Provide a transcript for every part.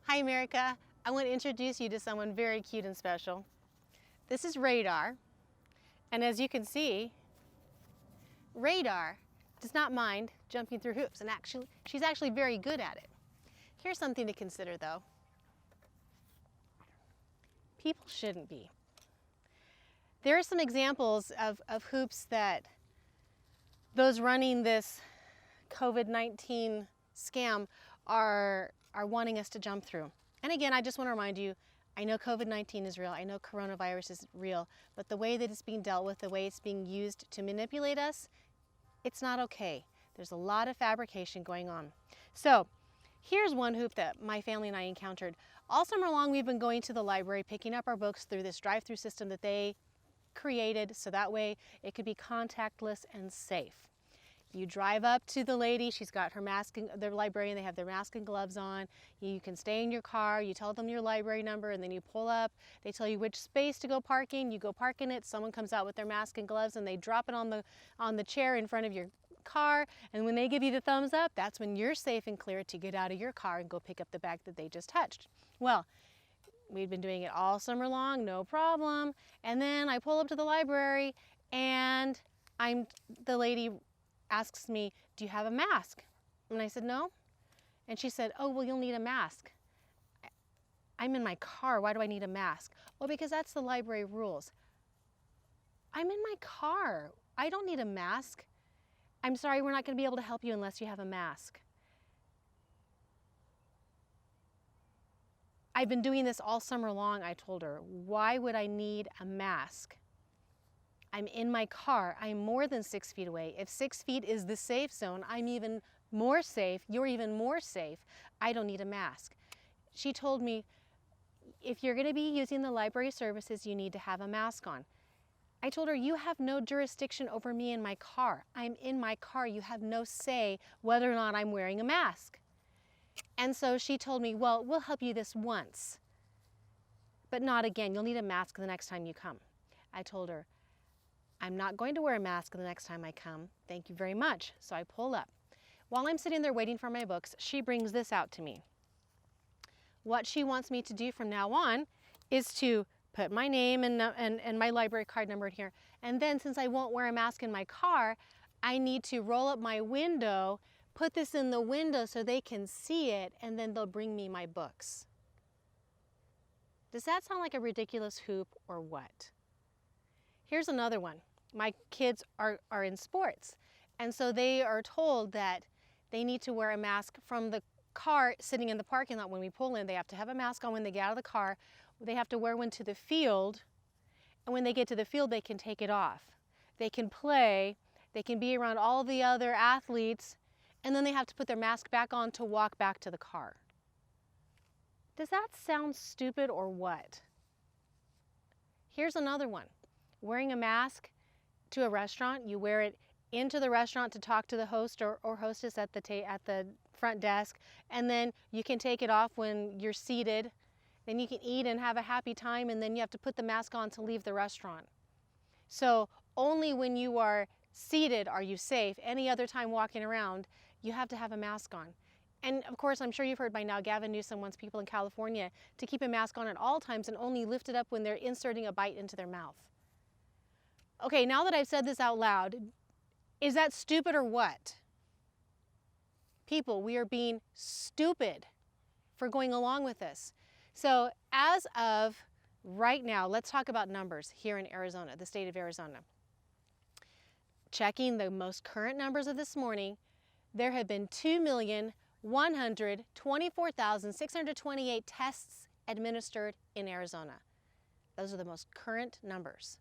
Hi America, I want to introduce you to someone very cute and special. This is Radar, and as you can see, Radar does not mind jumping through hoops, and she's actually very good at it. Here's something to consider though. People shouldn't be. There are some examples of hoops that those running this COVID-19 scam are wanting us to jump through. And again, I just want to remind you, I know COVID-19 is real, I know coronavirus is real, but the way that it's being dealt with, the way it's being used to manipulate us, it's not okay. There's a lot of fabrication going on. So here's one hoop that my family and I encountered. All summer long, we've been going to the library, picking up our books through this drive-through system that they created, so that way it could be contactless and safe. You drive up to the lady, she's got her mask, the librarian, they have their mask and gloves on. You can stay in your car, you tell them your library number, and then you pull up. They tell you which space to go park in, you go park in it, someone comes out with their mask and gloves and they drop it on the chair in front of your car, and when they give you the thumbs up, that's when you're safe and clear to get out of your car and go pick up the bag that they just touched. Well, we've been doing it all summer long, no problem. And then I pull up to the library and the lady asks me, do you have a mask? And I said, no. And she said, oh, well, you'll need a mask. I'm in my car, why do I need a mask? Well, because that's the library rules. I'm in my car, I don't need a mask. I'm sorry, we're not gonna be able to help you unless you have a mask. I've been doing this all summer long, I told her. Why would I need a mask? I'm in my car, I'm more than 6 feet away. If 6 feet is the safe zone, I'm even more safe, you're even more safe. I don't need a mask. She told me, if you're gonna be using the library services, you need to have a mask on. I told her, you have no jurisdiction over me in my car. I'm in my car, you have no say whether or not I'm wearing a mask. And so she told me, well, we'll help you this once, but not again. You'll need a mask the next time you come. I told her, I'm not going to wear a mask the next time I come. Thank you very much. So I pull up. While I'm sitting there waiting for my books, she brings this out to me. What she wants me to do from now on is to put my name and my library card number in here. And then since I won't wear a mask in my car, I need to roll up my window, put this in the window so they can see it, and then they'll bring me my books. Does that sound like a ridiculous hoop or what? Here's another one. My kids are in sports, and so they are told that they need to wear a mask from the car sitting in the parking lot. When we pull in, they have to have a mask on when they get out of the car. They have to wear one to the field, and when they get to the field, they can take it off. They can play, they can be around all the other athletes, and then they have to put their mask back on to walk back to the car. Does that sound stupid or what? Here's another one. Wearing a mask to a restaurant, you wear it into the restaurant to talk to the host or hostess at the front desk, and then you can take it off when you're seated. Then you can eat and have a happy time, and then you have to put the mask on to leave the restaurant. So only when you are seated are you safe. Any other time walking around, you have to have a mask on. And of course, I'm sure you've heard by now, Gavin Newsom wants people in California to keep a mask on at all times and only lift it up when they're inserting a bite into their mouth. Okay, now that I've said this out loud, is that stupid or what? People, we are being stupid for going along with this. So as of right now, let's talk about numbers here in Arizona, the state of Arizona. Checking the most current numbers of this morning, there have been 2,124,628 tests administered in Arizona. Those are the most current numbers.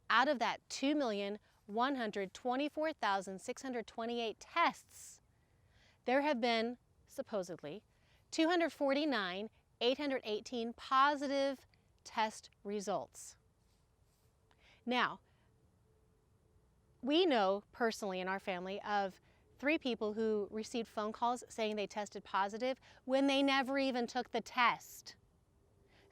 Out of that 2,124,628 tests, there have been, supposedly, 249,818 positive test results. Now, we know personally in our family of 3 people who received phone calls saying they tested positive when they never even took the test.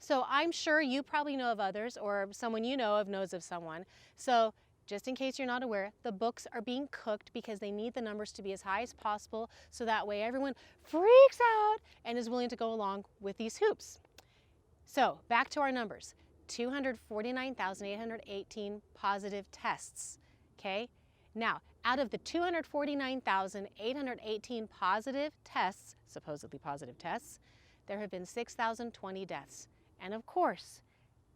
So I'm sure you probably know of others, or someone you know of knows of someone. So just in case you're not aware, the books are being cooked because they need the numbers to be as high as possible so that way everyone freaks out and is willing to go along with these hoops. So back to our numbers, 249,818 positive tests, okay? Now, out of the 249,818 positive tests, supposedly positive tests, there have been 6,020 deaths. And of course,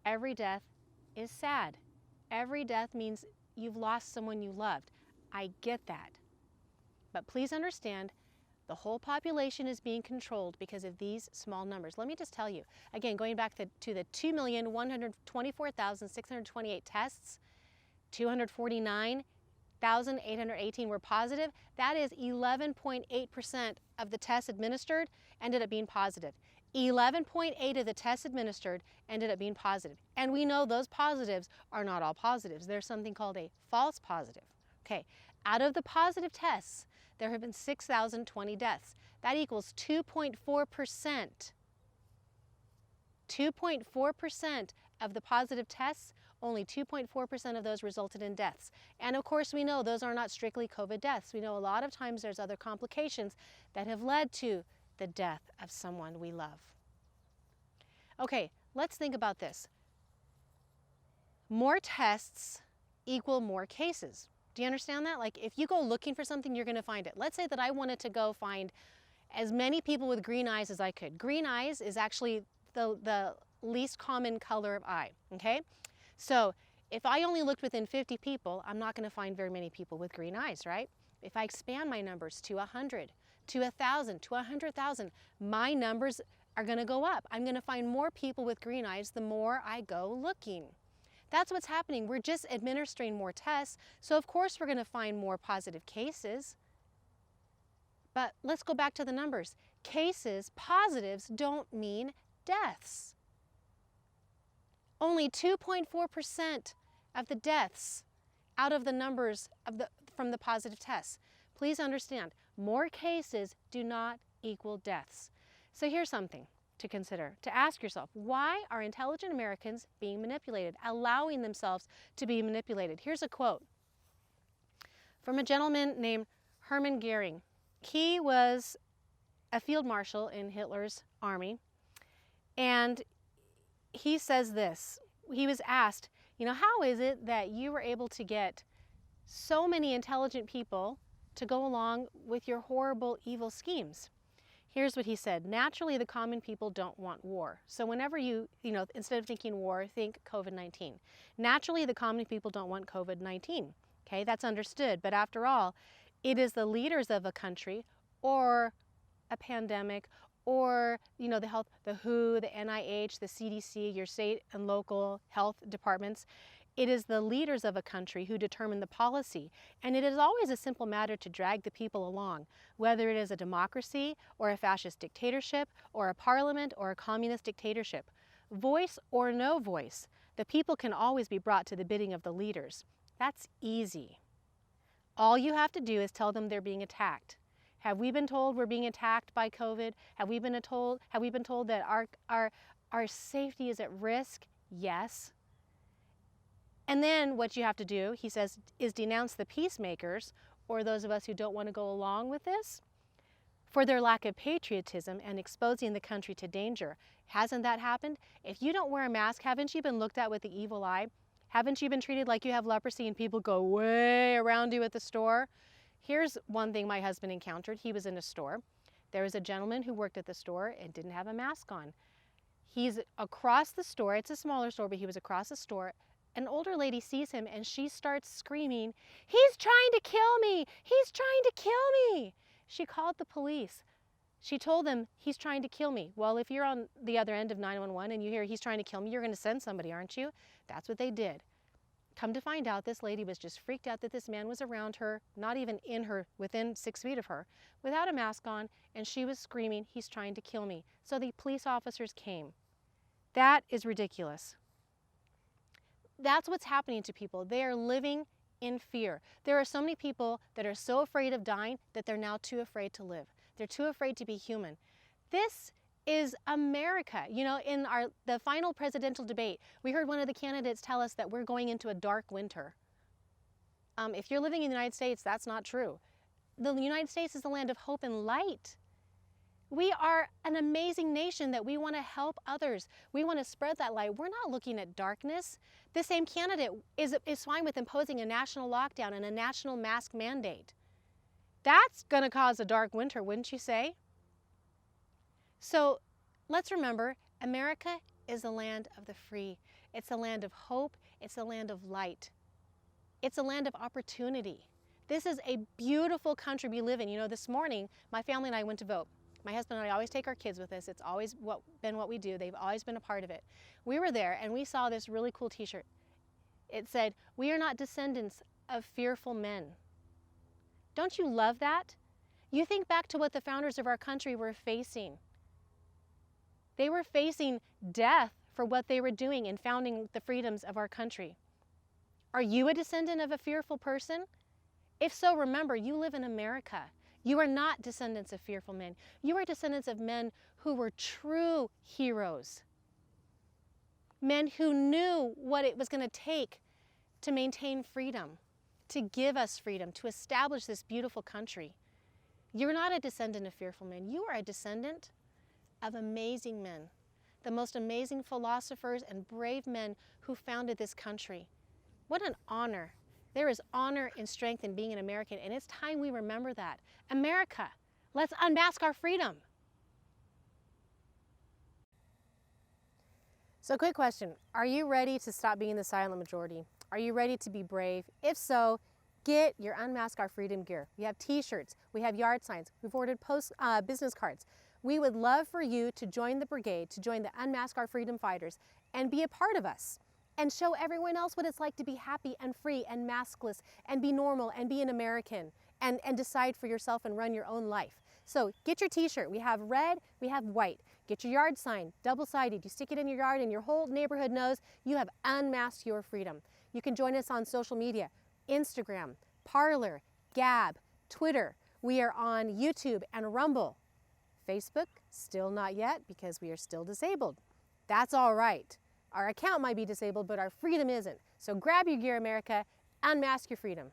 every death is sad. Every death means you've lost someone you loved. I get that. But please understand, the whole population is being controlled because of these small numbers. Let me just tell you, again, going back to the 2,124,628 tests, 249,818 were positive. That is 11.8% of the tests administered ended up being positive. 11.8 of the tests administered ended up being positive. And we know those positives are not all positives. There's something called a false positive. Okay, out of the positive tests, there have been 6,020 deaths. That equals 2.4%. 2.4% of the positive tests, only 2.4% of those resulted in deaths. And of course we know those are not strictly COVID deaths. We know a lot of times there's other complications that have led to the death of someone we love. Okay, let's think about this. More tests equal more cases. Do you understand that? Like if you go looking for something, you're going to find it. Let's say that I wanted to go find as many people with green eyes as I could. Green eyes is actually the least common color of eye, okay? So if I only looked within 50 people, I'm not going to find very many people with green eyes, right? If I expand my numbers to 100, to 1,000, to 100,000, my numbers are going to go up. I'm going to find more people with green eyes the more I go looking. That's what's happening. We're just administering more tests, so of course we're going to find more positive cases. But let's go back to the numbers. Cases, positives, don't mean deaths. Only 2.4% of the deaths out of the numbers from the positive tests. Please understand, more cases do not equal deaths. So here's something to consider, to ask yourself, why are intelligent Americans being manipulated, allowing themselves to be manipulated? Here's a quote from a gentleman named Hermann Goring. He was a field marshal in Hitler's army, and he says this. He was asked, you know, how is it that you were able to get so many intelligent people to go along with your horrible, evil schemes? Here's what he said. Naturally, the common people don't want war. So whenever you instead of thinking war, think COVID-19. Naturally, the common people don't want COVID-19. Okay, that's understood. But after all, it is the leaders of a country or a pandemic or, the health, the WHO, the NIH, the CDC, your state and local health departments. It is the leaders of a country who determine the policy, and it is always a simple matter to drag the people along, whether it is a democracy or a fascist dictatorship or a parliament or a communist dictatorship. Voice or no voice, the people can always be brought to the bidding of the leaders. That's easy. All you have to do is tell them they're being attacked. Have we been told we're being attacked by COVID? Have we been told that our safety is at risk? Yes. And then what you have to do, he says, is denounce the peacemakers, or those of us who don't want to go along with this, for their lack of patriotism and exposing the country to danger. Hasn't that happened? If you don't wear a mask, haven't you been looked at with the evil eye? Haven't you been treated like you have leprosy and people go way around you at the store? Here's one thing my husband encountered. He was in a store. There was a gentleman who worked at the store and didn't have a mask on. He's across the store. It's a smaller store, but he was across the store. An older lady sees him and she starts screaming, "He's trying to kill me! He's trying to kill me!" She called the police. She told them, "He's trying to kill me." Well, if you're on the other end of 911 and you hear he's trying to kill me, you're going to send somebody, aren't you? That's what they did. Come to find out, this lady was just freaked out that this man was around her, not even in her, within 6 feet of her, without a mask on, and she was screaming, "He's trying to kill me." So the police officers came. That is ridiculous. That's what's happening to people. They are living in fear. There are so many people that are so afraid of dying that they're now too afraid to live. They're too afraid to be human. This is America. You know, in the final presidential debate, we heard one of the candidates tell us that we're going into a dark winter. If you're living in the United States, that's not true. The United States is the land of hope and light. We are an amazing nation that we want to help others. We want to spread that light. We're not looking at darkness. The same candidate is fine with imposing a national lockdown and a national mask mandate. That's going to cause a dark winter, wouldn't you say? So let's remember, America is the land of the free. It's a land of hope. It's a land of light. It's a land of opportunity. This is a beautiful country we live in. You know, this morning, my family and I went to vote. My husband and I always take our kids with us. It's always been what we do. They've always been a part of it. We were there and we saw this really cool t-shirt. It said, "We are not descendants of fearful men." Don't you love that? You think back to what the founders of our country were facing. They were facing death for what they were doing in founding the freedoms of our country. Are you a descendant of a fearful person? If so, remember, you live in America. You are not descendants of fearful men. You are descendants of men who were true heroes. Men who knew what it was going to take to maintain freedom, to give us freedom, to establish this beautiful country. You're not a descendant of fearful men. You are a descendant of amazing men, the most amazing philosophers and brave men who founded this country. What an honor. There is honor and strength in being an American, and it's time we remember that. America, let's unmask our freedom. So quick question, are you ready to stop being the silent majority? Are you ready to be brave? If so, get your Unmask Our Freedom gear. We have t-shirts, we have yard signs, we've ordered business cards. We would love for you to join the brigade, to join the Unmask Our Freedom Fighters, and be a part of us. And show everyone else what it's like to be happy and free and maskless and be normal and be an American and decide for yourself and run your own life. So get your t-shirt. We have red, we have white. Get your yard sign, double-sided. You stick it in your yard and your whole neighborhood knows you have unmasked your freedom. You can join us on social media, Instagram, Parler, Gab, Twitter. We are on YouTube and Rumble. Facebook, still not yet because we are still disabled. That's all right. Our account might be disabled, but our freedom isn't. So grab your gear, America, unmask your freedom.